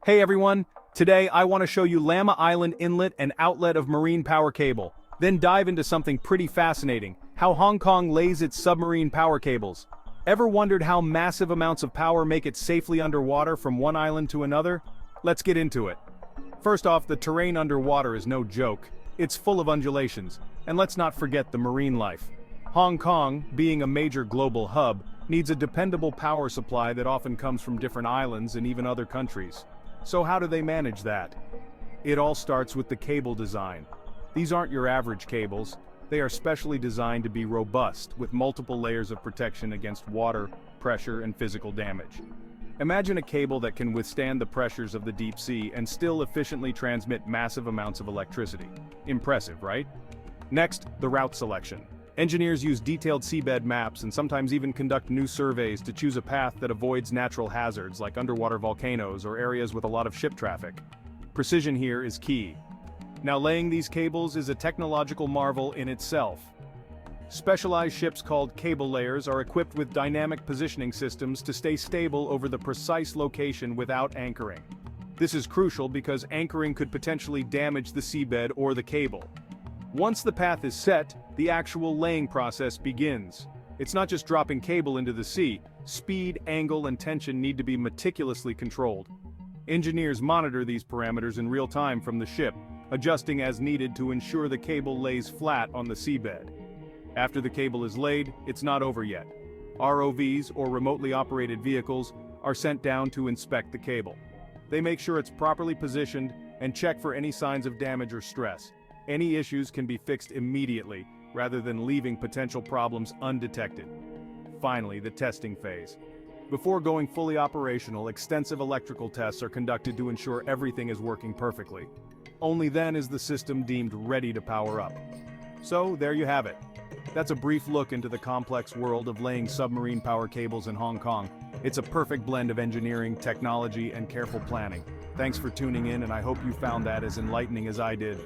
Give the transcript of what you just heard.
Hey everyone, today I want to show you Llama Island inlet and outlet of marine power cable, then dive into something pretty fascinating, how Hong Kong lays its submarine power cables. Ever wondered how massive amounts of power make it safely underwater from one island to another? Let's get into it. First off, the terrain underwater is no joke. It's full of undulations, and let's not forget the marine life. Hong Kong, being a major global hub, needs a dependable power supply that often comes from different islands and even other countries. So how do they manage that? It all starts with the cable design. These aren't your average cables. They are specially designed to be robust, with multiple layers of protection against water, pressure, and physical damage. Imagine a cable that can withstand the pressures of the deep sea and still efficiently transmit massive amounts of electricity. Impressive, right? Next, the route selection. Engineers use detailed seabed maps and sometimes even conduct new surveys to choose a path that avoids natural hazards like underwater volcanoes or areas with a lot of ship traffic. Precision here is key. Now, laying these cables is a technological marvel in itself. Specialized ships called cable layers are equipped with dynamic positioning systems to stay stable over the precise location without anchoring. This is crucial because anchoring could potentially damage the seabed or the cable. Once the path is set, the actual laying process begins. It's not just dropping cable into the sea. Speed, angle, and tension need to be meticulously controlled. Engineers monitor these parameters in real time from the ship, adjusting as needed to ensure the cable lays flat on the seabed. After the cable is laid, it's not over yet. ROVs, or remotely operated vehicles, are sent down to inspect the cable. They make sure it's properly positioned and check for any signs of damage or stress. Any issues can be fixed immediately, rather than leaving potential problems undetected. Finally, the testing phase. Before going fully operational, extensive electrical tests are conducted to ensure everything is working perfectly. Only then is the system deemed ready to power up. So, there you have it. That's a brief look into the complex world of laying submarine power cables in Hong Kong. It's a perfect blend of engineering, technology, and careful planning. Thanks for tuning in, and I hope you found that as enlightening as I did.